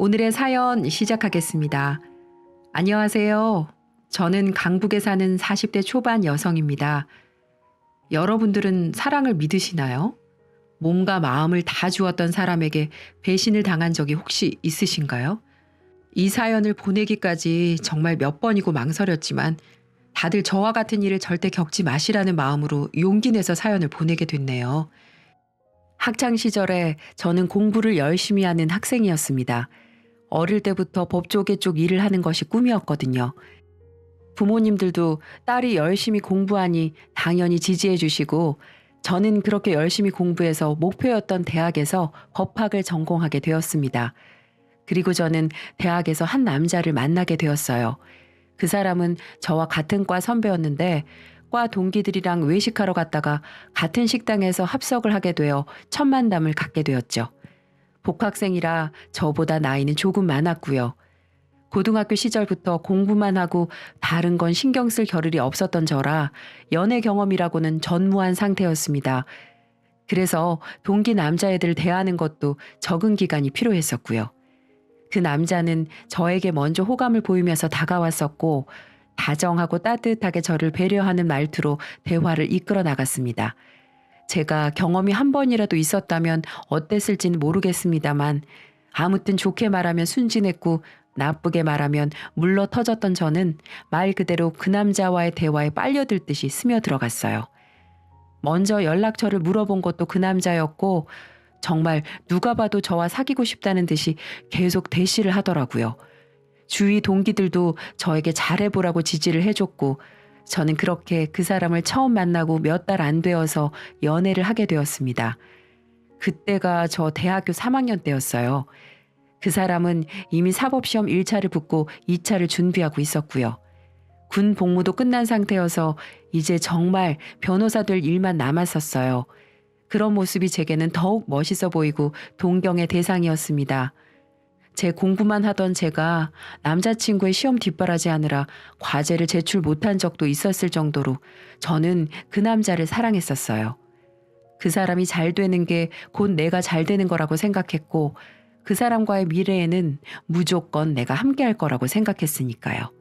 오늘의 사연 시작하겠습니다. 안녕하세요. 저는 강북에 사는 40대 초반 여성입니다. 여러분들은 사랑을 믿으시나요? 몸과 마음을 다 주었던 사람에게 배신을 당한 적이 혹시 있으신가요? 이 사연을 보내기까지 정말 몇 번이고 망설였지만 다들 저와 같은 일을 절대 겪지 마시라는 마음으로 용기 내서 사연을 보내게 됐네요. 학창 시절에 저는 공부를 열심히 하는 학생이었습니다. 어릴 때부터 법조계 쪽 일을 하는 것이 꿈이었거든요. 부모님들도 딸이 열심히 공부하니 당연히 지지해 주시고 저는 그렇게 열심히 공부해서 목표였던 대학에서 법학을 전공하게 되었습니다. 그리고 저는 대학에서 한 남자를 만나게 되었어요. 그 사람은 저와 같은 과 선배였는데 과 동기들이랑 외식하러 갔다가 같은 식당에서 합석을 하게 되어 첫 만남을 갖게 되었죠. 복학생이라 저보다 나이는 조금 많았고요. 고등학교 시절부터 공부만 하고 다른 건 신경 쓸 겨를이 없었던 저라 연애 경험이라고는 전무한 상태였습니다. 그래서 동기 남자애들을 대하는 것도 적응 기간이 필요했었고요. 그 남자는 저에게 먼저 호감을 보이면서 다가왔었고 다정하고 따뜻하게 저를 배려하는 말투로 대화를 이끌어 나갔습니다. 제가 경험이 한 번이라도 있었다면 어땠을지는 모르겠습니다만 아무튼 좋게 말하면 순진했고 나쁘게 말하면 물러 터졌던 저는 말 그대로 그 남자와의 대화에 빨려들듯이 스며들어갔어요. 먼저 연락처를 물어본 것도 그 남자였고 정말 누가 봐도 저와 사귀고 싶다는 듯이 계속 대시를 하더라고요. 주위 동기들도 저에게 잘해보라고 지지를 해줬고 저는 그렇게 그 사람을 처음 만나고 몇 달 안 되어서 연애를 하게 되었습니다. 그때가 저 대학교 3학년 때였어요. 그 사람은 이미 사법시험 1차를 붙고 2차를 준비하고 있었고요. 군 복무도 끝난 상태여서 이제 정말 변호사 될 일만 남았었어요. 그런 모습이 제게는 더욱 멋있어 보이고 동경의 대상이었습니다. 제 공부만 하던 제가 남자친구의 시험 뒷바라지 하느라 과제를 제출 못한 적도 있었을 정도로 저는 그 남자를 사랑했었어요. 그 사람이 잘 되는 게 곧 내가 잘 되는 거라고 생각했고 그 사람과의 미래에는 무조건 내가 함께할 거라고 생각했으니까요.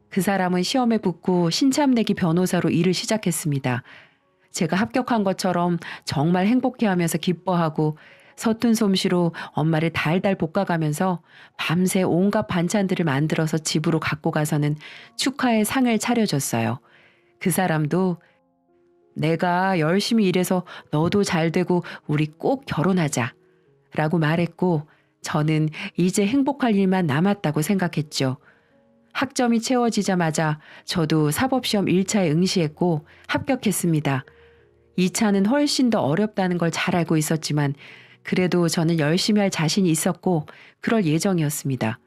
그 사람은 시험에 붙고 신참내기 변호사로 일을 시작했습니다. 제가 합격한 것처럼 정말 행복해하면서 기뻐하고 서툰 솜씨로 엄마를 달달 볶아가면서 밤새 온갖 반찬들을 만들어서 집으로 갖고 가서는 축하의 상을 차려줬어요. 그 사람도 내가 열심히 일해서 너도 잘 되고 우리 꼭 결혼하자 라고 말했고 저는 이제 행복할 일만 남았다고 생각했죠. 학점이 채워지자마자 저도 사법시험 1차에 응시했고 합격했습니다. 2차는 훨씬 더 어렵다는 걸 잘 알고 있었지만 그래도 저는 열심히 할 자신이 있었고 그럴 예정이었습니다.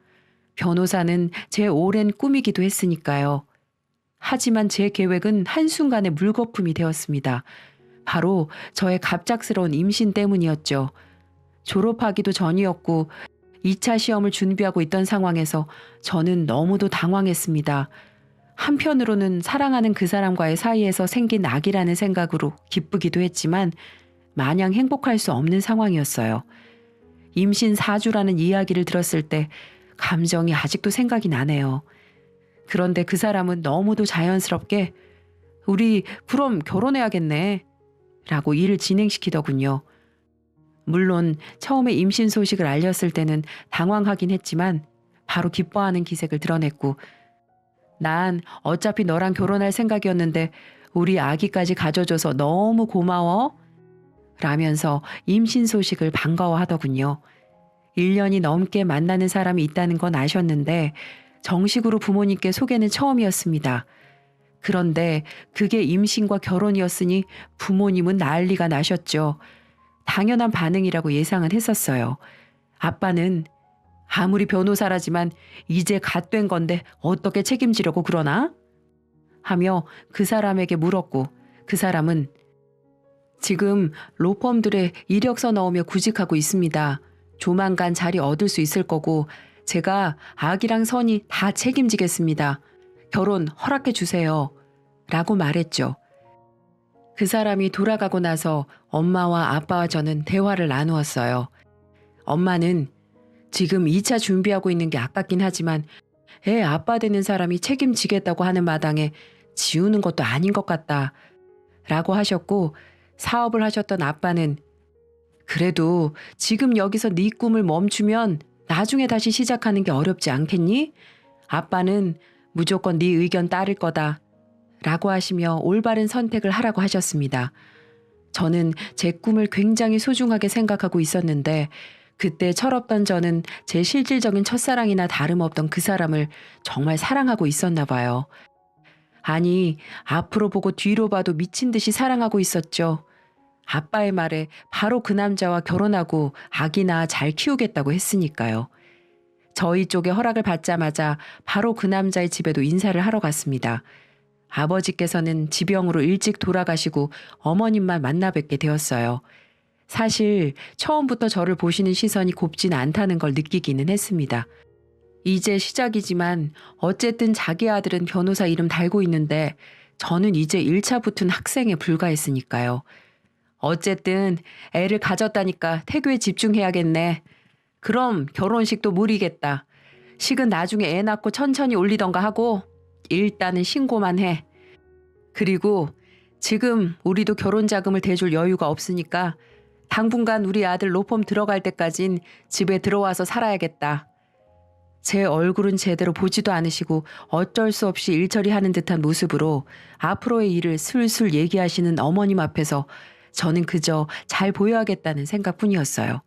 변호사는 제 오랜 꿈이기도 했으니까요. 하지만 제 계획은 한순간에 물거품이 되었습니다. 바로 저의 갑작스러운 임신 때문이었죠. 졸업하기도 전이었고 2차 시험을 준비하고 있던 상황에서 저는 너무도 당황했습니다. 한편으로는 사랑하는 그 사람과의 사이에서 생긴 낙이라는 생각으로 기쁘기도 했지만 마냥 행복할 수 없는 상황이었어요. 임신 4주라는 이야기를 들었을 때 감정이 아직도 생각이 나네요. 그런데 그 사람은 너무도 자연스럽게 우리 그럼 결혼해야겠네 라고 일을 진행시키더군요. 물론 처음에 임신 소식을 알렸을 때는 당황하긴 했지만 바로 기뻐하는 기색을 드러냈고 난 어차피 너랑 결혼할 생각이었는데 우리 아기까지 가져줘서 너무 고마워 라면서 임신 소식을 반가워하더군요. 1년이 넘게 만나는 사람이 있다는 건 아셨는데 정식으로 부모님께 소개는 처음이었습니다. 그런데 그게 임신과 결혼이었으니 부모님은 난리가 나셨죠. 당연한 반응이라고 예상은 했었어요. 아빠는 아무리 변호사라지만 이제 갓 된 건데 어떻게 책임지려고 그러나? 하며 그 사람에게 물었고 그 사람은 지금 로펌들의 이력서 넣으며 구직하고 있습니다. 조만간 자리 얻을 수 있을 거고 제가 아기랑 선이 다 책임지겠습니다. 결혼 허락해 주세요. 라고 말했죠. 그 사람이 돌아가고 나서 엄마와 아빠와 저는 대화를 나누었어요. 엄마는 지금 2차 준비하고 있는 게 아깝긴 하지만 애 아빠 되는 사람이 책임지겠다고 하는 마당에 지우는 것도 아닌 것 같다. 라고 하셨고 사업을 하셨던 아빠는 그래도 지금 여기서 네 꿈을 멈추면 나중에 다시 시작하는 게 어렵지 않겠니? 아빠는 무조건 네 의견 따를 거다. 라고 하시며 올바른 선택을 하라고 하셨습니다. 저는 제 꿈을 굉장히 소중하게 생각하고 있었는데 그때 철없던 저는 제 실질적인 첫사랑이나 다름없던 그 사람을 정말 사랑하고 있었나 봐요. 아니, 앞으로 보고 뒤로 봐도 미친 듯이 사랑하고 있었죠. 아빠의 말에 바로 그 남자와 결혼하고 아기나 잘 키우겠다고 했으니까요. 저희 쪽에 허락을 받자마자 바로 그 남자의 집에도 인사를 하러 갔습니다. 아버지께서는 지병으로 일찍 돌아가시고 어머님만 만나 뵙게 되었어요. 사실 처음부터 저를 보시는 시선이 곱진 않다는 걸 느끼기는 했습니다. 이제 시작이지만 어쨌든 자기 아들은 변호사 이름 달고 있는데 저는 이제 1차 붙은 학생에 불과했으니까요. 어쨌든 애를 가졌다니까 태교에 집중해야겠네. 그럼 결혼식도 무리겠다. 식은 나중에 애 낳고 천천히 올리던가 하고 일단은 신고만 해. 그리고 지금 우리도 결혼 자금을 대줄 여유가 없으니까 당분간 우리 아들 로펌 들어갈 때까진 집에 들어와서 살아야겠다. 제 얼굴은 제대로 보지도 않으시고 어쩔 수 없이 일처리하는 듯한 모습으로 앞으로의 일을 술술 얘기하시는 어머님 앞에서 저는 그저 잘 보여야겠다는 생각뿐이었어요.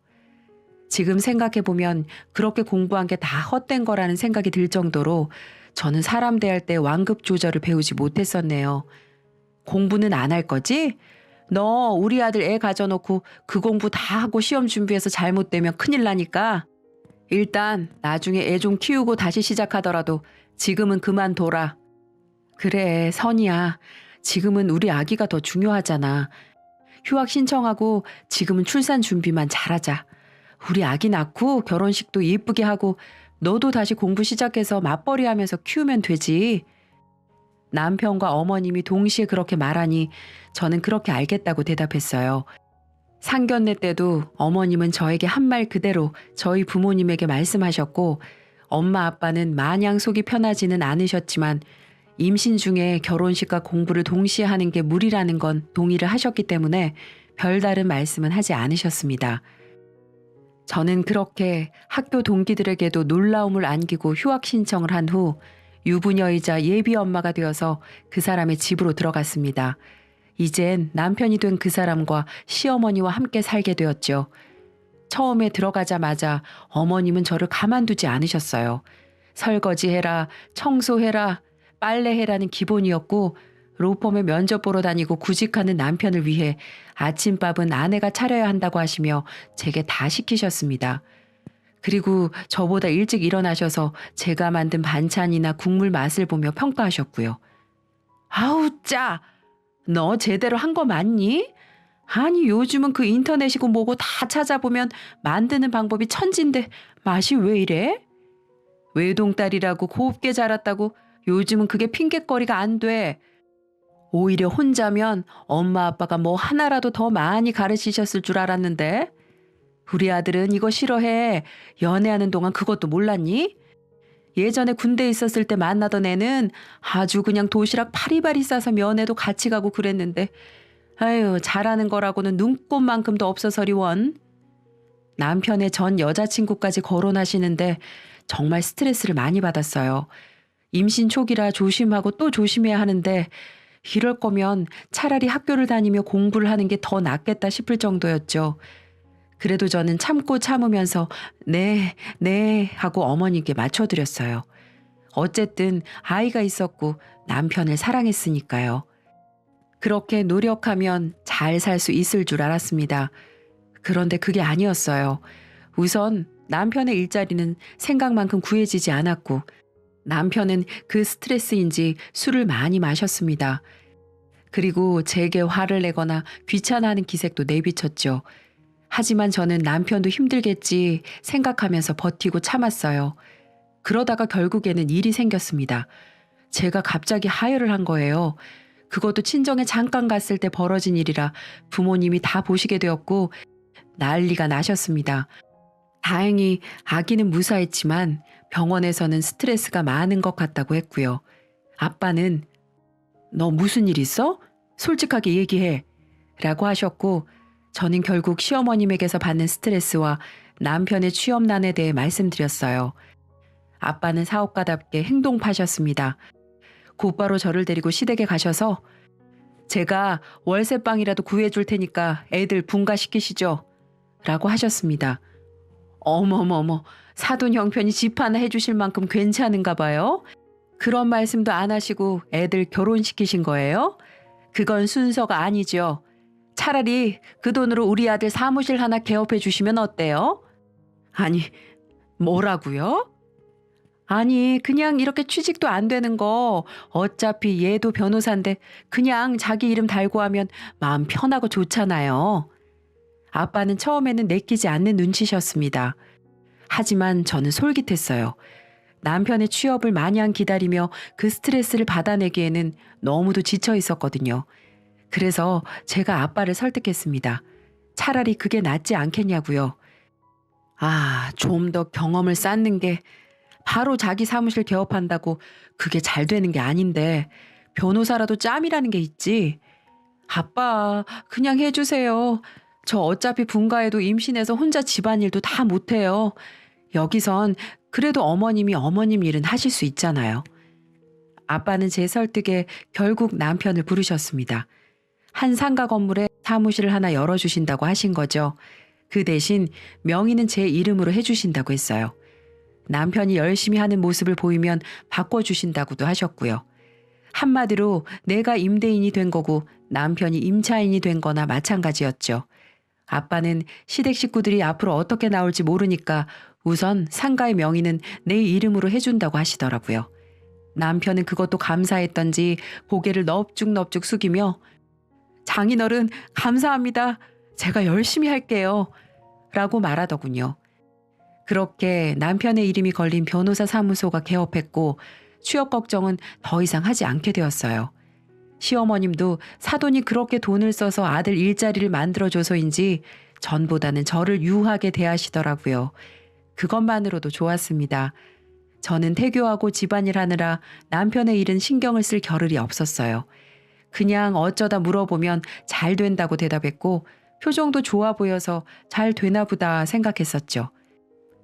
지금 생각해보면 그렇게 공부한 게 다 헛된 거라는 생각이 들 정도로 저는 사람 대할 때 완급 조절을 배우지 못했었네요. 공부는 안 할 거지? 너 우리 아들 애 가져놓고 그 공부 다 하고 시험 준비해서 잘못되면 큰일 나니까 일단 나중에 애 좀 키우고 다시 시작하더라도 지금은 그만둬라. 그래, 선이야. 지금은 우리 아기가 더 중요하잖아. 휴학 신청하고 지금은 출산 준비만 잘하자. 우리 아기 낳고 결혼식도 예쁘게 하고 너도 다시 공부 시작해서 맞벌이 하면서 키우면 되지. 남편과 어머님이 동시에 그렇게 말하니 저는 그렇게 알겠다고 대답했어요. 상견례 때도 어머님은 저에게 한 말 그대로 저희 부모님에게 말씀하셨고 엄마 아빠는 마냥 속이 편하지는 않으셨지만 임신 중에 결혼식과 공부를 동시에 하는 게 무리라는 건 동의를 하셨기 때문에 별다른 말씀은 하지 않으셨습니다. 저는 그렇게 학교 동기들에게도 놀라움을 안기고 휴학 신청을 한 후 유부녀이자 예비 엄마가 되어서 그 사람의 집으로 들어갔습니다. 이젠 남편이 된 그 사람과 시어머니와 함께 살게 되었죠. 처음에 들어가자마자 어머님은 저를 가만두지 않으셨어요. 설거지해라, 청소해라, 빨래해라는 기본이었고 로펌에 면접 보러 다니고 구직하는 남편을 위해 아침밥은 아내가 차려야 한다고 하시며 제게 다 시키셨습니다. 그리고 저보다 일찍 일어나셔서 제가 만든 반찬이나 국물 맛을 보며 평가하셨고요. 아우 짜! 너 제대로 한 거 맞니? 아니 요즘은 그 인터넷이고 뭐고 다 찾아보면 만드는 방법이 천진데 맛이 왜 이래? 외동딸이라고 곱게 자랐다고 요즘은 그게 핑곗거리가 안 돼. 오히려 혼자면 엄마 아빠가 뭐 하나라도 더 많이 가르치셨을 줄 알았는데 우리 아들은 이거 싫어해. 연애하는 동안 그것도 몰랐니? 예전에 군대에 있었을 때 만나던 애는 아주 그냥 도시락 파리바리 싸서 면회도 같이 가고 그랬는데 아유 잘하는 거라고는 눈꼽만큼도 없어서리 원. 남편의 전 여자친구까지 거론하시는데 정말 스트레스를 많이 받았어요. 임신 초기라 조심하고 또 조심해야 하는데 이럴 거면 차라리 학교를 다니며 공부를 하는 게 더 낫겠다 싶을 정도였죠. 그래도 저는 참고 참으면서 네 하고 어머니께 맞춰드렸어요. 어쨌든 아이가 있었고 남편을 사랑했으니까요. 그렇게 노력하면 잘 살 수 있을 줄 알았습니다. 그런데 그게 아니었어요. 우선 남편의 일자리는 생각만큼 구해지지 않았고 남편은 그 스트레스인지 술을 많이 마셨습니다. 그리고 제게 화를 내거나 귀찮아하는 기색도 내비쳤죠. 하지만 저는 남편도 힘들겠지 생각하면서 버티고 참았어요. 그러다가 결국에는 일이 생겼습니다. 제가 갑자기 하혈을 한 거예요. 그것도 친정에 잠깐 갔을 때 벌어진 일이라 부모님이 다 보시게 되었고 난리가 나셨습니다. 다행히 아기는 무사했지만 병원에서는 스트레스가 많은 것 같다고 했고요. 아빠는 너 무슨 일 있어? 솔직하게 얘기해. 라고 하셨고 저는 결국 시어머님에게서 받는 스트레스와 남편의 취업난에 대해 말씀드렸어요. 아빠는 사업가답게 행동파셨습니다. 곧바로 저를 데리고 시댁에 가셔서 제가 월세방이라도 구해줄 테니까 애들 분가시키시죠. 라고 하셨습니다. 어머머머, 사돈 형편이 집 하나 해주실 만큼 괜찮은가 봐요? 그런 말씀도 안 하시고 애들 결혼시키신 거예요? 그건 순서가 아니죠. 차라리 그 돈으로 우리 아들 사무실 하나 개업해 주시면 어때요? 아니, 뭐라고요? 아니, 그냥 이렇게 취직도 안 되는 거 어차피 얘도 변호사인데 그냥 자기 이름 달고 하면 마음 편하고 좋잖아요. 아빠는 처음에는 내키지 않는 눈치셨습니다. 하지만 저는 솔깃했어요. 남편의 취업을 마냥 기다리며 그 스트레스를 받아내기에는 너무도 지쳐 있었거든요. 그래서 제가 아빠를 설득했습니다. 차라리 그게 낫지 않겠냐고요. 아, 좀 더 경험을 쌓는 게 바로 자기 사무실 개업한다고 그게 잘 되는 게 아닌데 변호사라도 짬이라는 게 있지. 아빠, 그냥 해주세요. 저 어차피 분가해도 임신해서 혼자 집안일도 다 못해요. 여기선 그래도 어머님이 어머님 일은 하실 수 있잖아요. 아빠는 제 설득에 결국 남편을 부르셨습니다. 한 상가 건물에 사무실을 하나 열어주신다고 하신 거죠. 그 대신 명의는 제 이름으로 해주신다고 했어요. 남편이 열심히 하는 모습을 보이면 바꿔주신다고도 하셨고요. 한마디로 내가 임대인이 된 거고 남편이 임차인이 된 거나 마찬가지였죠. 아빠는 시댁 식구들이 앞으로 어떻게 나올지 모르니까 우선 상가의 명의는 내 이름으로 해준다고 하시더라고요. 남편은 그것도 감사했던지 고개를 넙죽넙죽 숙이며 장인어른 감사합니다. 제가 열심히 할게요. 라고 말하더군요. 그렇게 남편의 이름이 걸린 변호사 사무소가 개업했고 취업 걱정은 더 이상 하지 않게 되었어요. 시어머님도 사돈이 그렇게 돈을 써서 아들 일자리를 만들어줘서인지 전보다는 저를 유하게 대하시더라고요. 그것만으로도 좋았습니다. 저는 태교하고 집안일 하느라 남편의 일은 신경을 쓸 겨를이 없었어요. 그냥 어쩌다 물어보면 잘 된다고 대답했고 표정도 좋아 보여서 잘 되나 보다 생각했었죠.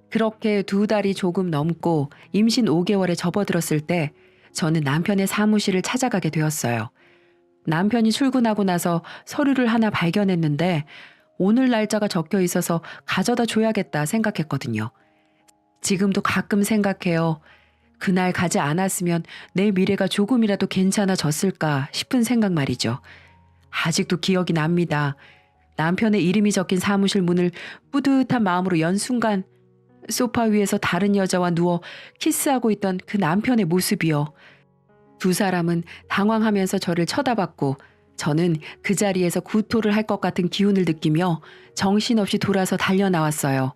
그렇게 2달이 조금 넘고 임신 5개월에 접어들었을 때 저는 남편의 사무실을 찾아가게 되었어요. 남편이 출근하고 나서 서류를 하나 발견했는데 오늘 날짜가 적혀 있어서 가져다 줘야겠다 생각했거든요. 지금도 가끔 생각해요. 그날 가지 않았으면 내 미래가 조금이라도 괜찮아졌을까 싶은 생각 말이죠. 아직도 기억이 납니다. 남편의 이름이 적힌 사무실 문을 뿌듯한 마음으로 연 순간 소파 위에서 다른 여자와 누워 키스하고 있던 그 남편의 모습이요. 두 사람은 당황하면서 저를 쳐다봤고 저는 그 자리에서 구토를 할 것 같은 기운을 느끼며 정신없이 돌아서 달려나왔어요.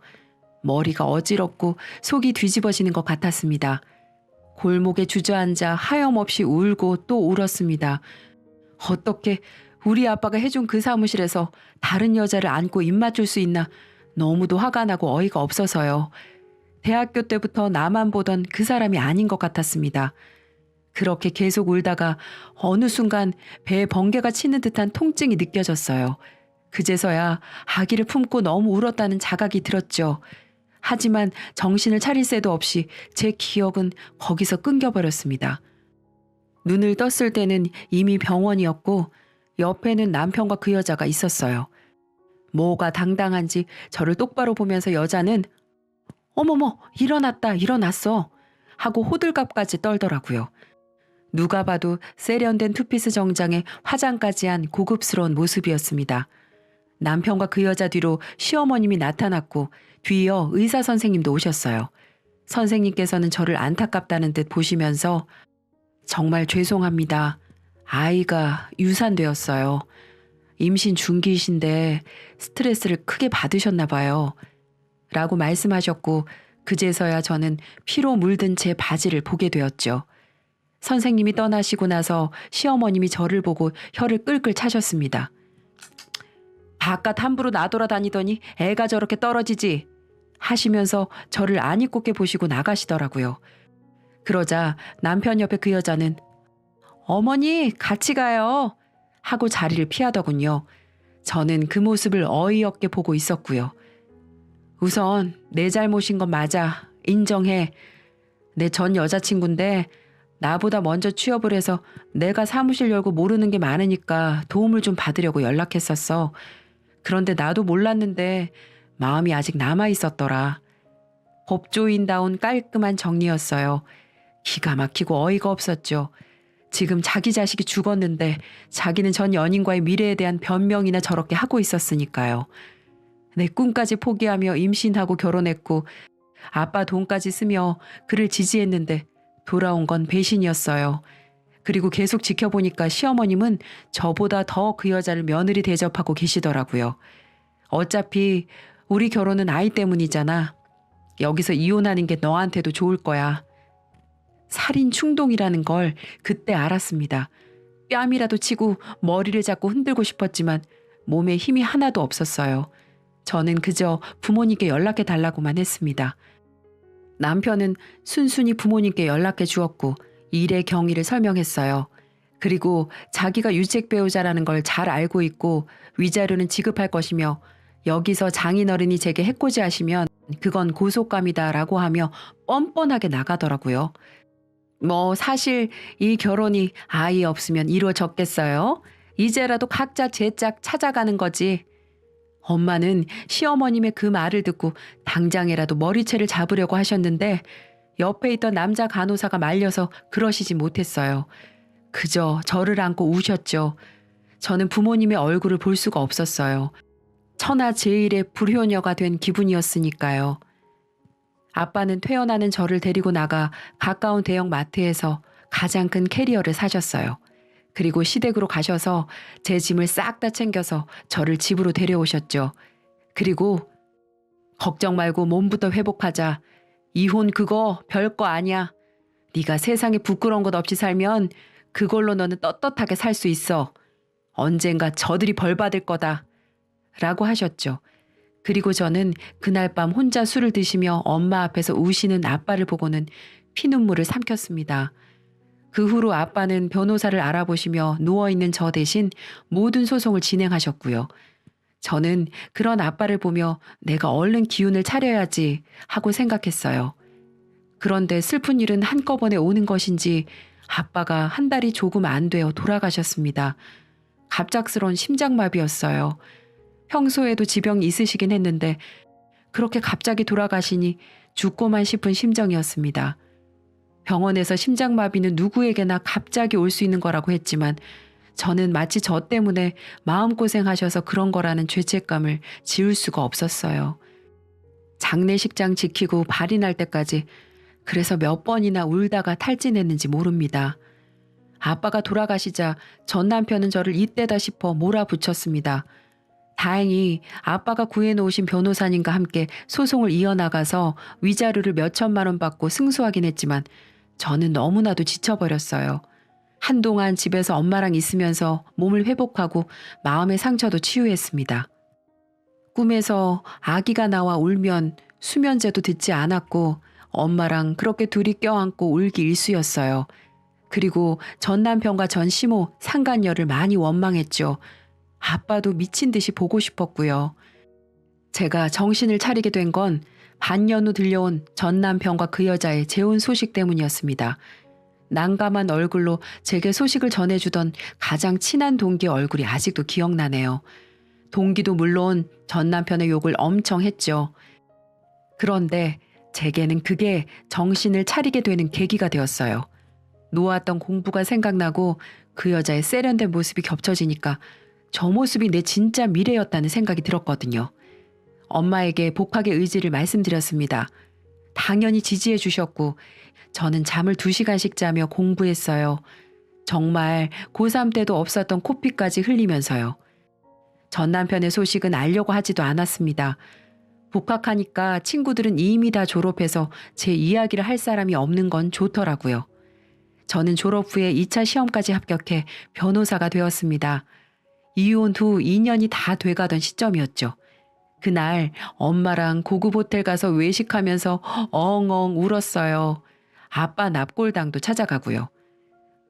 머리가 어지럽고 속이 뒤집어지는 것 같았습니다. 골목에 주저앉아 하염없이 울고 또 울었습니다. 어떻게 우리 아빠가 해준 그 사무실에서 다른 여자를 안고 입 맞출 수 있나 너무도 화가 나고 어이가 없어서요. 대학교 때부터 나만 보던 그 사람이 아닌 것 같았습니다. 그렇게 계속 울다가 어느 순간 배에 번개가 치는 듯한 통증이 느껴졌어요. 그제서야 아기를 품고 너무 울었다는 자각이 들었죠. 하지만 정신을 차릴 새도 없이 제 기억은 거기서 끊겨버렸습니다. 눈을 떴을 때는 이미 병원이었고 옆에는 남편과 그 여자가 있었어요. 뭐가 당당한지 저를 똑바로 보면서 여자는 어머머 일어났어 하고 호들갑까지 떨더라고요. 누가 봐도 세련된 투피스 정장에 화장까지 한 고급스러운 모습이었습니다. 남편과 그 여자 뒤로 시어머님이 나타났고 뒤이어 의사 선생님도 오셨어요. 선생님께서는 저를 안타깝다는 듯 보시면서 정말 죄송합니다. 아이가 유산되었어요. 임신 중기이신데 스트레스를 크게 받으셨나 봐요. 라고 말씀하셨고 그제서야 저는 피로 물든 제 바지를 보게 되었죠. 선생님이 떠나시고 나서 시어머님이 저를 보고 혀를 끌끌 차셨습니다. 바깥 함부로 나돌아다니더니 애가 저렇게 떨어지지 하시면서 저를 안 입고게 보시고 나가시더라고요. 그러자 남편 옆에 그 여자는 어머니 같이 가요 하고 자리를 피하더군요. 저는 그 모습을 어이없게 보고 있었고요. 우선 내 잘못인 건 맞아. 인정해. 내 전 여자친구인데 나보다 먼저 취업을 해서 내가 사무실 열고 모르는 게 많으니까 도움을 좀 받으려고 연락했었어. 그런데 나도 몰랐는데 마음이 아직 남아 있었더라. 법조인다운 깔끔한 정리였어요. 기가 막히고 어이가 없었죠. 지금 자기 자식이 죽었는데 자기는 전 연인과의 미래에 대한 변명이나 저렇게 하고 있었으니까요. 내 꿈까지 포기하며 임신하고 결혼했고 아빠 돈까지 쓰며 그를 지지했는데 돌아온 건 배신이었어요. 그리고 계속 지켜보니까 시어머님은 저보다 더 그 여자를 며느리 대접하고 계시더라고요. 어차피 우리 결혼은 아이 때문이잖아. 여기서 이혼하는 게 너한테도 좋을 거야. 살인 충동이라는 걸 그때 알았습니다. 뺨이라도 치고 머리를 잡고 흔들고 싶었지만 몸에 힘이 하나도 없었어요. 저는 그저 부모님께 연락해 달라고만 했습니다. 남편은 순순히 부모님께 연락해 주었고 일의 경위를 설명했어요. 그리고 자기가 유책 배우자라는 걸 잘 알고 있고 위자료는 지급할 것이며 여기서 장인어른이 제게 해코지하시면 그건 고속감이다라고 하며 뻔뻔하게 나가더라고요. 뭐 사실 이 결혼이 아이 없으면 이루어졌겠어요? 이제라도 각자 제 짝 찾아가는 거지. 엄마는 시어머님의 그 말을 듣고 당장이라도 머리채를 잡으려고 하셨는데 옆에 있던 남자 간호사가 말려서 그러시지 못했어요. 그저 저를 안고 우셨죠. 저는 부모님의 얼굴을 볼 수가 없었어요. 천하제일의 불효녀가 된 기분이었으니까요. 아빠는 퇴원하는 저를 데리고 나가 가까운 대형 마트에서 가장 큰 캐리어를 사셨어요. 그리고 시댁으로 가셔서 제 짐을 싹 다 챙겨서 저를 집으로 데려오셨죠. 그리고 걱정 말고 몸부터 회복하자. 이혼 그거 별거 아니야. 네가 세상에 부끄러운 것 없이 살면 그걸로 너는 떳떳하게 살 수 있어. 언젠가 저들이 벌 받을 거다. 라고 하셨죠. 그리고 저는 그날 밤 혼자 술을 드시며 엄마 앞에서 우시는 아빠를 보고는 피눈물을 삼켰습니다. 그 후로 아빠는 변호사를 알아보시며 누워있는 저 대신 모든 소송을 진행하셨고요. 저는 그런 아빠를 보며 내가 얼른 기운을 차려야지 하고 생각했어요. 그런데 슬픈 일은 한꺼번에 오는 것인지 아빠가 한 달이 조금 안 되어 돌아가셨습니다. 갑작스러운 심장마비였어요. 평소에도 지병이 있으시긴 했는데 그렇게 갑자기 돌아가시니 죽고만 싶은 심정이었습니다. 병원에서 심장마비는 누구에게나 갑자기 올 수 있는 거라고 했지만 저는 마치 저 때문에 마음고생하셔서 그런 거라는 죄책감을 지울 수가 없었어요. 장례식장 지키고 발이 날 때까지 그래서 몇 번이나 울다가 탈진했는지 모릅니다. 아빠가 돌아가시자 전 남편은 저를 이때다 싶어 몰아붙였습니다. 다행히 아빠가 구해놓으신 변호사님과 함께 소송을 이어나가서 위자료를 몇 천만 원 받고 승소하긴 했지만 저는 너무나도 지쳐버렸어요. 한동안 집에서 엄마랑 있으면서 몸을 회복하고 마음의 상처도 치유했습니다. 꿈에서 아기가 나와 울면 수면제도 듣지 않았고 엄마랑 그렇게 둘이 껴안고 울기 일쑤였어요. 그리고 전 남편과 전 시모, 상간녀를 많이 원망했죠. 아빠도 미친 듯이 보고 싶었고요. 제가 정신을 차리게 된 건 반년 후 들려온 전 남편과 그 여자의 재혼 소식 때문이었습니다. 난감한 얼굴로 제게 소식을 전해주던 가장 친한 동기의 얼굴이 아직도 기억나네요. 동기도 물론 전 남편의 욕을 엄청 했죠. 그런데 제게는 그게 정신을 차리게 되는 계기가 되었어요. 놓았던 공부가 생각나고 그 여자의 세련된 모습이 겹쳐지니까 저 모습이 내 진짜 미래였다는 생각이 들었거든요. 엄마에게 복학의 의지를 말씀드렸습니다. 당연히 지지해 주셨고 저는 잠을 2시간씩 자며 공부했어요. 정말 고3 때도 없었던 코피까지 흘리면서요. 전 남편의 소식은 알려고 하지도 않았습니다. 복학하니까 친구들은 이미 다 졸업해서 제 이야기를 할 사람이 없는 건 좋더라고요. 저는 졸업 후에 2차 시험까지 합격해 변호사가 되었습니다. 이혼 후 2년이 다 돼가던 시점이었죠. 그날 엄마랑 고급 호텔 가서 외식하면서 엉엉 울었어요. 아빠 납골당도 찾아가고요.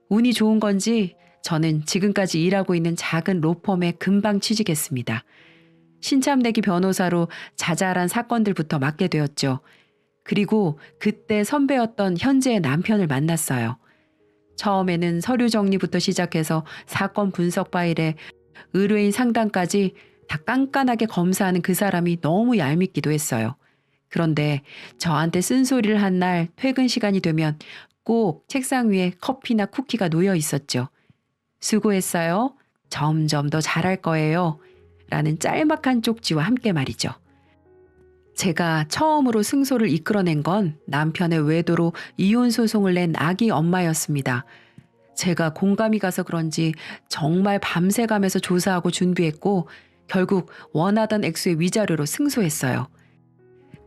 운이 좋은 건지 저는 지금까지 일하고 있는 작은 로펌에 금방 취직했습니다. 신참내기 변호사로 자잘한 사건들부터 맡게 되었죠. 그리고 그때 선배였던 현재의 남편을 만났어요. 처음에는 서류 정리부터 시작해서 사건 분석 파일에 의뢰인 상담까지 다 깐깐하게 검사하는 그 사람이 너무 얄밉기도 했어요. 그런데 저한테 쓴소리를 한 날 퇴근 시간이 되면 꼭 책상 위에 커피나 쿠키가 놓여 있었죠. 수고했어요. 점점 더 잘할 거예요. 라는 짤막한 쪽지와 함께 말이죠. 제가 처음으로 승소를 이끌어낸 건 남편의 외도로 이혼 소송을 낸 아기 엄마였습니다. 제가 공감이 가서 그런지 정말 밤새 가면서 조사하고 준비했고 결국 원하던 액수의 위자료로 승소했어요.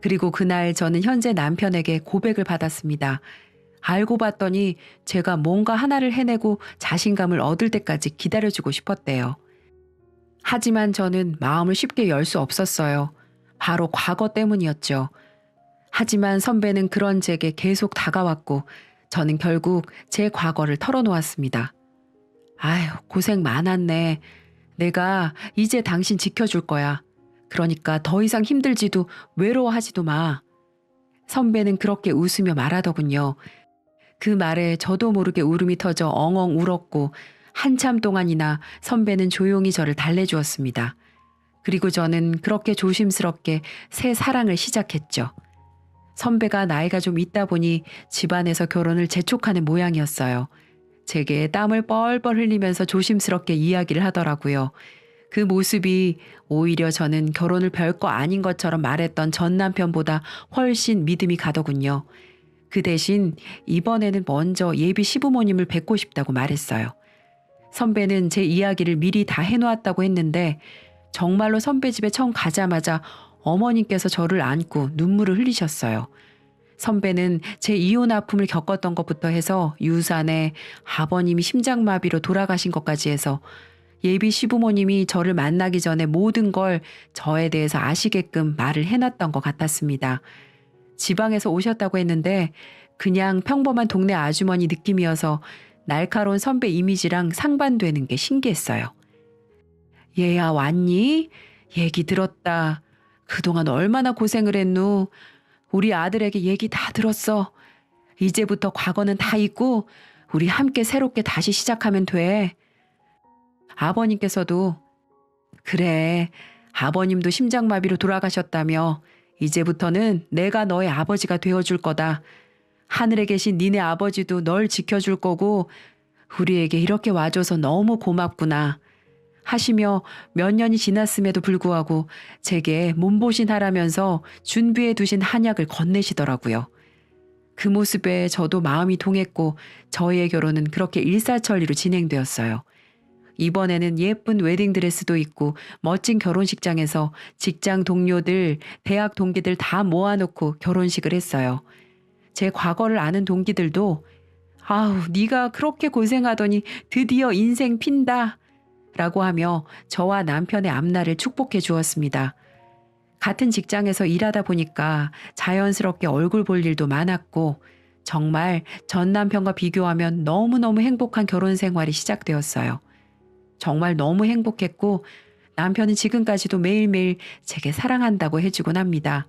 그리고 그날 저는 현재 남편에게 고백을 받았습니다. 알고 봤더니 제가 뭔가 하나를 해내고 자신감을 얻을 때까지 기다려주고 싶었대요. 하지만 저는 마음을 쉽게 열 수 없었어요. 바로 과거 때문이었죠. 하지만 선배는 그런 제게 계속 다가왔고 저는 결국 제 과거를 털어놓았습니다. 아휴, 고생 많았네. 내가 이제 당신 지켜줄 거야. 그러니까 더 이상 힘들지도 외로워하지도 마. 선배는 그렇게 웃으며 말하더군요. 그 말에 저도 모르게 울음이 터져 엉엉 울었고 한참 동안이나 선배는 조용히 저를 달래주었습니다. 그리고 저는 그렇게 조심스럽게 새 사랑을 시작했죠. 선배가 나이가 좀 있다 보니 집안에서 결혼을 재촉하는 모양이었어요. 제게 땀을 뻘뻘 흘리면서 조심스럽게 이야기를 하더라고요. 그 모습이 오히려 저는 결혼을 별거 아닌 것처럼 말했던 전 남편보다 훨씬 믿음이 가더군요. 그 대신 이번에는 먼저 예비 시부모님을 뵙고 싶다고 말했어요. 선배는 제 이야기를 미리 다 해놓았다고 했는데 정말로 선배 집에 처음 가자마자 어머님께서 저를 안고 눈물을 흘리셨어요. 선배는 제 이혼 아픔을 겪었던 것부터 해서 유산에 아버님이 심장마비로 돌아가신 것까지 해서 예비 시부모님이 저를 만나기 전에 모든 걸 저에 대해서 아시게끔 말을 해놨던 것 같았습니다. 지방에서 오셨다고 했는데 그냥 평범한 동네 아주머니 느낌이어서 날카로운 선배 이미지랑 상반되는 게 신기했어요. 얘야 왔니? 얘기 들었다. 그동안 얼마나 고생을 했누. 우리 아들에게 얘기 다 들었어. 이제부터 과거는 다 잊고 우리 함께 새롭게 다시 시작하면 돼. 아버님께서도 그래, 아버님도 심장마비로 돌아가셨다며 이제부터는 내가 너의 아버지가 되어줄 거다. 하늘에 계신 니네 아버지도 널 지켜줄 거고 우리에게 이렇게 와줘서 너무 고맙구나 하시며 몇 년이 지났음에도 불구하고 제게 몸보신하라면서 준비해 두신 한약을 건네시더라고요. 그 모습에 저도 마음이 동했고 저희의 결혼은 그렇게 일사천리로 진행되었어요. 이번에는 예쁜 웨딩드레스도 입고 멋진 결혼식장에서 직장 동료들, 대학 동기들 다 모아놓고 결혼식을 했어요. 제 과거를 아는 동기들도 아우 네가 그렇게 고생하더니 드디어 인생 핀다 라고 하며 저와 남편의 앞날을 축복해 주었습니다. 같은 직장에서 일하다 보니까 자연스럽게 얼굴 볼 일도 많았고 정말 전 남편과 비교하면 너무너무 행복한 결혼 생활이 시작되었어요. 정말 너무 행복했고 남편은 지금까지도 매일매일 제게 사랑한다고 해주곤 합니다.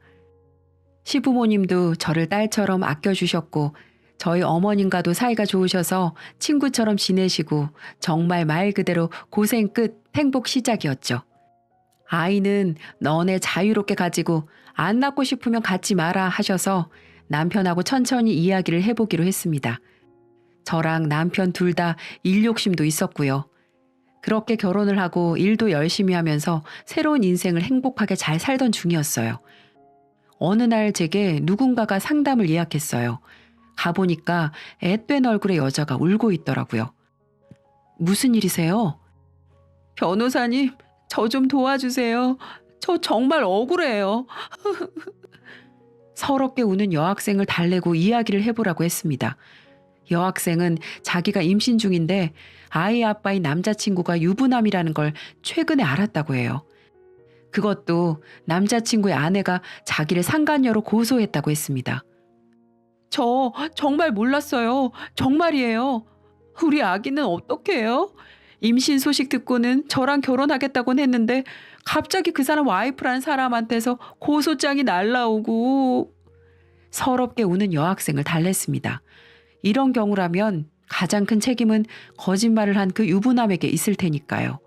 시부모님도 저를 딸처럼 아껴주셨고 저희 어머님과도 사이가 좋으셔서 친구처럼 지내시고 정말 말 그대로 고생 끝 행복 시작이었죠. 아이는 너네 자유롭게 가지고 안 낳고 싶으면 갖지 마라 하셔서 남편하고 천천히 이야기를 해보기로 했습니다. 저랑 남편 둘 다 일 욕심도 있었고요. 그렇게 결혼을 하고 일도 열심히 하면서 새로운 인생을 행복하게 잘 살던 중이었어요. 어느 날 제게 누군가가 상담을 예약했어요. 가보니까 앳된 얼굴의 여자가 울고 있더라고요. 무슨 일이세요? 변호사님, 저 좀 도와주세요. 저 정말 억울해요. 서럽게 우는 여학생을 달래고 이야기를 해보라고 했습니다. 여학생은 자기가 임신 중인데 아이 아빠인 남자친구가 유부남이라는 걸 최근에 알았다고 해요. 그것도 남자친구의 아내가 자기를 상간녀로 고소했다고 했습니다. 저 정말 몰랐어요. 정말이에요. 우리 아기는 어떻게 해요? 임신 소식 듣고는 저랑 결혼하겠다고는 했는데 갑자기 그 사람 와이프라는 사람한테서 고소장이 날라오고. 서럽게 우는 여학생을 달랬습니다. 이런 경우라면 가장 큰 책임은 거짓말을 한 그 유부남에게 있을 테니까요.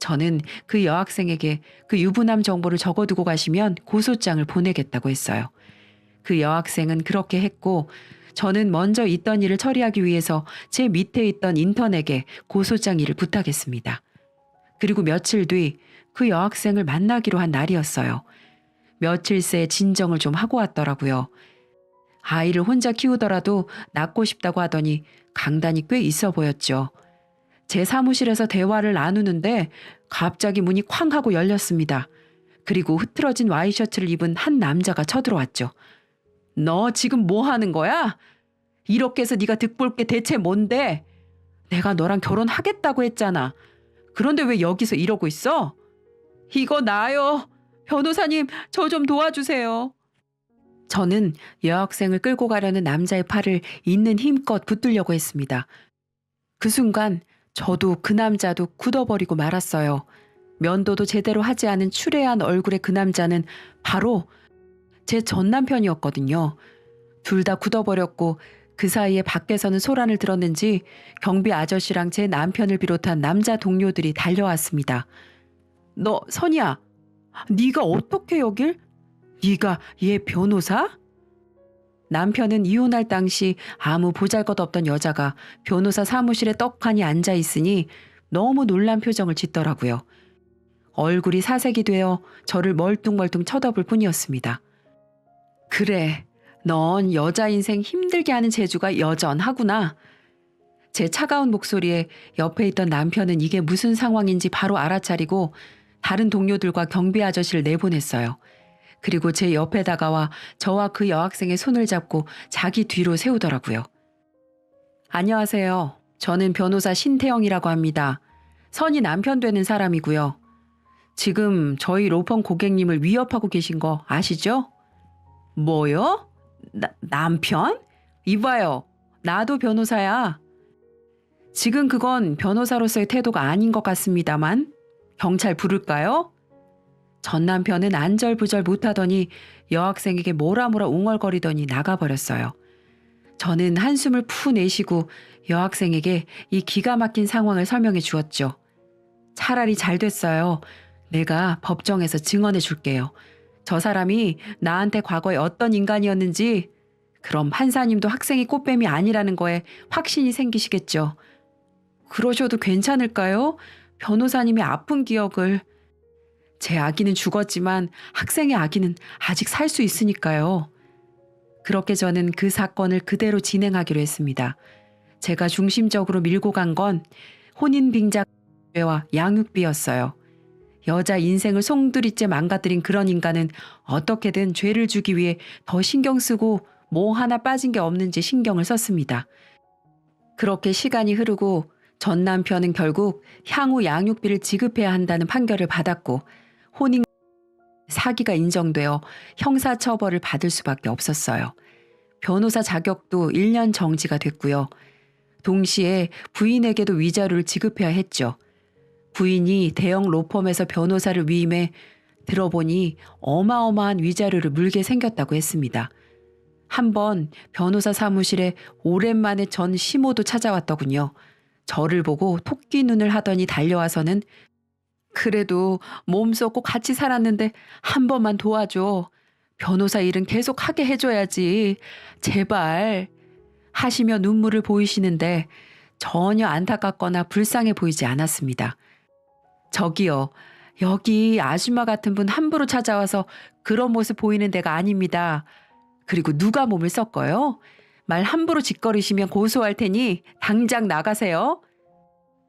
저는 그 여학생에게 그 유부남 정보를 적어두고 가시면 고소장을 보내겠다고 했어요. 그 여학생은 그렇게 했고, 저는 먼저 있던 일을 처리하기 위해서 제 밑에 있던 인턴에게 고소장 일을 부탁했습니다. 그리고 며칠 뒤 그 여학생을 만나기로 한 날이었어요. 며칠 새 진정을 좀 하고 왔더라고요. 아이를 혼자 키우더라도 낳고 싶다고 하더니 강단이 꽤 있어 보였죠. 제 사무실에서 대화를 나누는데 갑자기 문이 쾅 하고 열렸습니다. 그리고 흐트러진 와이셔츠를 입은 한 남자가 쳐들어왔죠. 너 지금 뭐 하는 거야? 이렇게 해서 네가 득볼 게 대체 뭔데? 내가 너랑 결혼하겠다고 했잖아. 그런데 왜 여기서 이러고 있어? 이거 나요. 변호사님, 저 좀 도와주세요. 저는 여학생을 끌고 가려는 남자의 팔을 있는 힘껏 붙들려고 했습니다. 그 순간 저도 그 남자도 굳어버리고 말았어요. 면도도 제대로 하지 않은 추레한 얼굴의 그 남자는 바로 제 전 남편이었거든요. 둘 다 굳어버렸고 그 사이에 밖에서는 소란을 들었는지 경비 아저씨랑 제 남편을 비롯한 남자 동료들이 달려왔습니다. 너 선이야, 네가 어떻게 여길? 네가 얘 변호사? 남편은 이혼할 당시 아무 보잘것없던 여자가 변호사 사무실에 떡하니 앉아 있으니 너무 놀란 표정을 짓더라고요. 얼굴이 사색이 되어 저를 멀뚱멀뚱 쳐다볼 뿐이었습니다. 그래, 넌 여자 인생 힘들게 하는 재주가 여전하구나. 제 차가운 목소리에 옆에 있던 남편은 이게 무슨 상황인지 바로 알아차리고 다른 동료들과 경비 아저씨를 내보냈어요. 그리고 제 옆에 다가와 저와 그 여학생의 손을 잡고 자기 뒤로 세우더라고요. 안녕하세요. 저는 변호사 신태영이라고 합니다. 선이 남편 되는 사람이고요. 지금 저희 로펌 고객님을 위협하고 계신 거 아시죠? 뭐요? 남편? 이봐요. 나도 변호사야. 지금 그건 변호사로서의 태도가 아닌 것 같습니다만. 경찰 부를까요? 전 남편은 안절부절 못하더니 여학생에게 뭐라 웅얼거리더니 나가버렸어요. 저는 한숨을 푸 내쉬고 여학생에게 이 기가 막힌 상황을 설명해 주었죠. 차라리 잘 됐어요. 내가 법정에서 증언해 줄게요. 저 사람이 나한테 과거에 어떤 인간이었는지, 그럼 판사님도 학생이 꽃뱀이 아니라는 거에 확신이 생기시겠죠. 그러셔도 괜찮을까요? 변호사님의 아픈 기억을. 제 아기는 죽었지만 학생의 아기는 아직 살 수 있으니까요. 그렇게 저는 그 사건을 그대로 진행하기로 했습니다. 제가 중심적으로 밀고 간 건 혼인빙자죄와 양육비였어요. 여자 인생을 송두리째 망가뜨린 그런 인간은 어떻게든 죄를 주기 위해 더 신경 쓰고 뭐 하나 빠진 게 없는지 신경을 썼습니다. 그렇게 시간이 흐르고 전 남편은 결국 향후 양육비를 지급해야 한다는 판결을 받았고 혼인 사기가 인정되어 형사처벌을 받을 수밖에 없었어요. 변호사 자격도 1년 정지가 됐고요. 동시에 부인에게도 위자료를 지급해야 했죠. 부인이 대형 로펌에서 변호사를 위임해 들어보니 어마어마한 위자료를 물게 생겼다고 했습니다. 한번 변호사 사무실에 오랜만에 전 시모도 찾아왔더군요. 저를 보고 토끼 눈을 하더니 달려와서는 그래도 몸 썩고 같이 살았는데 한 번만 도와줘. 변호사 일은 계속 하게 해줘야지. 제발. 하시며 눈물을 보이시는데 전혀 안타깝거나 불쌍해 보이지 않았습니다. 저기요. 여기 아줌마 같은 분 함부로 찾아와서 그런 모습 보이는 데가 아닙니다. 그리고 누가 몸을 썩어요? 말 함부로 짓거리시면 고소할 테니 당장 나가세요.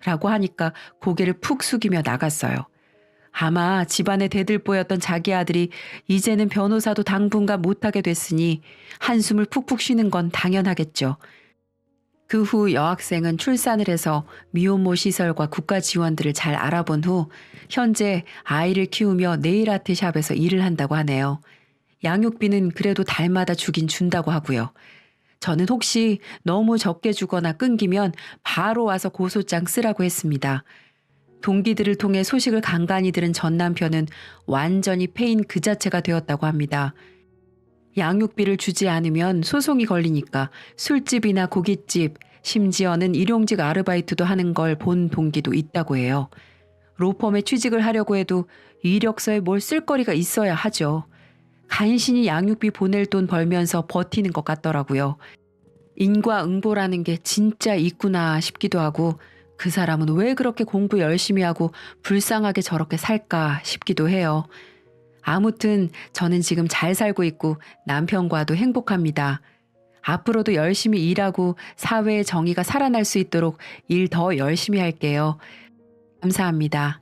라고 하니까 고개를 푹 숙이며 나갔어요. 아마 집안의 대들보였던 자기 아들이 이제는 변호사도 당분간 못하게 됐으니 한숨을 푹푹 쉬는 건 당연하겠죠. 그 후 여학생은 출산을 해서 미혼모 시설과 국가 지원들을 잘 알아본 후 현재 아이를 키우며 네일 아트 샵에서 일을 한다고 하네요. 양육비는 그래도 달마다 주긴 준다고 하고요. 저는 혹시 너무 적게 주거나 끊기면 바로 와서 고소장 쓰라고 했습니다. 동기들을 통해 소식을 간간히 들은 전 남편은 완전히 패인 그 자체가 되었다고 합니다. 양육비를 주지 않으면 소송이 걸리니까 술집이나 고깃집, 심지어는 일용직 아르바이트도 하는 걸 본 동기도 있다고 해요. 로펌에 취직을 하려고 해도 이력서에 뭘 쓸 거리가 있어야 하죠. 간신히 양육비 보낼 돈 벌면서 버티는 것 같더라고요. 인과응보라는 게 진짜 있구나 싶기도 하고 그 사람은 왜 그렇게 공부 열심히 하고 불쌍하게 저렇게 살까 싶기도 해요. 아무튼 저는 지금 잘 살고 있고 남편과도 행복합니다. 앞으로도 열심히 일하고 사회의 정의가 살아날 수 있도록 일 더 열심히 할게요. 감사합니다.